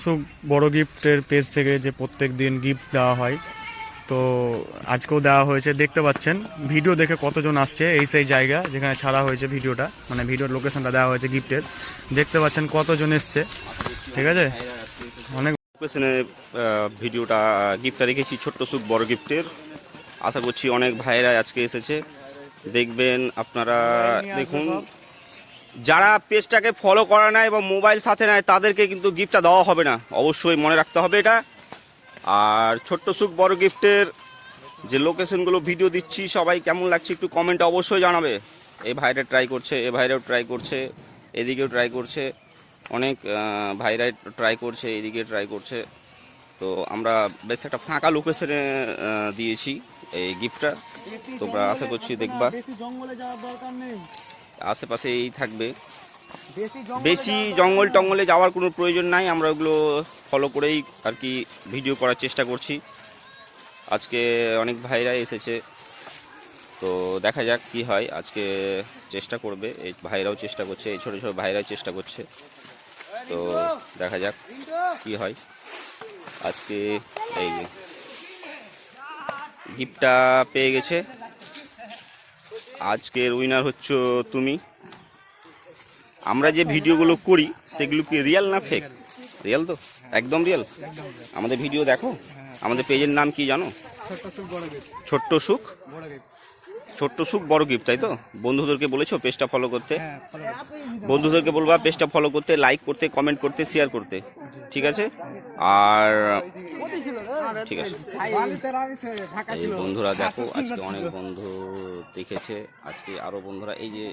সুখ বড় গিফটের পেজ থেকে যে প্রত্যেক দিন গিফট দেওয়া হয়, তো আজকেও দেওয়া হয়েছে। দেখতে পাচ্ছেন ভিডিও দেখে কতজন আসছে, এই সেই জায়গা যেখানে ছাড়া হয়েছে ভিডিওটা, মানে ভিডিওর লোকেশনটা দেওয়া হয়েছে গিফটের। দেখতে পাচ্ছেন কতজন এসছে, ঠিক আছে। অনেক লোকেশনে ভিডিওটা গিফটটা রেখেছি, ছোট্ট সুখ বড় গিফটের। আশা করছি অনেক ভাইরা আজকে এসেছে, দেখবেন আপনারা। দেখুন, যারা পেজটাকে ফলো করে না এবং মোবাইল সাথে নেয় তাদেরকে কিন্তু গিফটটা দেওয়া হবে না, অবশ্যই মনে রাখতে হবে এটা। আর ছোট্ট সুখ বড় গিফটের যে লোকেশনগুলো ভিডিও দিচ্ছি, সবাই কেমন লাগছে একটু কমেন্টে অবশ্যই জানাবে। এই ভাইরা ট্রাই করছে, এ ভাইরাও ট্রাই করছে, এদিকেও ট্রাই করছে, অনেক ভাইরাই ট্রাই করছে, এদিকে ট্রাই করছে। তো আমরা বেশ একটা ফাঁকা লোকেশনে দিয়েছি এই গিফটটা, তোমরা আশা করছি দেখবা। আশেপাশেই থাকবে, বেশি জঙ্গল টঙ্গলে যাওয়ার কোনো প্রয়োজন নাই। আমরা ওগুলো ফলো করেই আর কি ভিডিও করার চেষ্টা করছি। আজকে অনেক ভাইরা এসেছে, তো দেখা যাক কি হয়। আজকে চেষ্টা করবে, এই ভাইরাও চেষ্টা করছে, এই ছোটো ছোটো ভাইরাও চেষ্টা করছে। তো দেখা যাক কি হয়। আজকে এই গিফটটা পেয়ে গেছে, আজকের উইনার হচ্ছে তুমি। আমরা যে ভিডিওগুলো করি সেগুলো কি রিয়েল না ফেক? রিয়েল তো, একদম রিয়েল। আমাদের ভিডিও দেখো, আমাদের পেজের নাম কি জানো? ছোট্ট সুখ বড় গিফট, তাই তো? বন্ধুদেরকে বলেছো পেজটা ফলো করতে? বন্ধুদেরকে বলবা পেজটা ফলো করতে, লাইক করতে, কমেন্ট করতে, শেয়ার করতে, ঠিক আছে? আর ঠিক আছে, এই বন্ধুরা দেখো, আজকে অনেক বন্ধু দেখেছে, আজকে আরও বন্ধুরা এই যে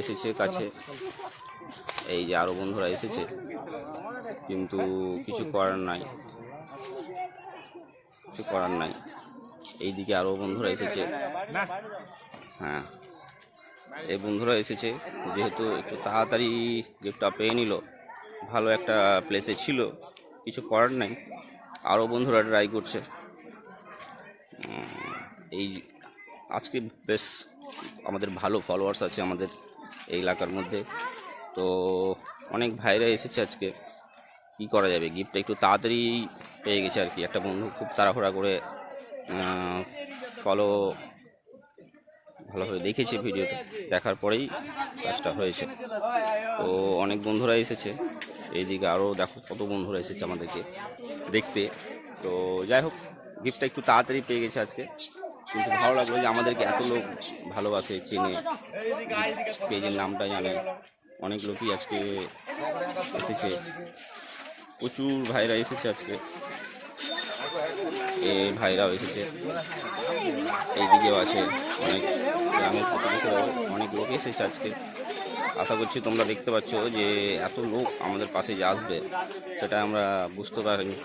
এসেছে কাছে, এই যে আরও বন্ধুরা এসেছে, কিন্তু কিছু করার নাই, কিছু করার নাই। এইদিকে আরও বন্ধুরা এসেছে, হ্যাঁ এই বন্ধুরা এসেছে, যেহেতু একটু তাড়াতাড়ি গিফটটা পেয়ে নিল, ভালো একটা প্লেসে ছিল, কিছু করার নাই। আরও বন্ধুরা ট্রাই করছে। এই আজকে বেশ আমাদের ভালো ফলোয়ার্স আছে আমাদের এই এলাকার মধ্যে, তো অনেক ভাইরা এসেছে আজকে। কি করা যাবে, গিফটটা একটু তাড়াতাড়ি পেয়ে গেছে আর কি। একটা বন্ধু খুব তাড়াহুড়া করে ফলো ভালোভাবে দেখেছে ভিডিওতে, দেখার পরেই কাজটা হয়েছে। তো অনেক বন্ধুরা এসেছে, এইদিকে আরও দেখো কত বন্ধুরা এসেছে আমাদেরকে দেখতে। তো যাই হোক, গিফটটা একটু তাড়াতাড়ি পেয়ে গেছে আজকে, কিন্তু ভালো লাগলো যে আমাদেরকে এত লোক ভালোবাসে, চেনে, পেজের নামটা জানে। অনেক লোকই আজকে এসেছে, প্রচুর ভাইরা এসেছে আজকে, এই ভাইরাও এসেছে, এইদিকেও আছে অনেক গ্রামের অনেক লোক এসেছে আজকে। আশা করছি তোমরা দেখতে পাচ্ছ যে এত লোক আমাদের পাশে যে আসবে সেটা আমরা বুঝতে পারিনি।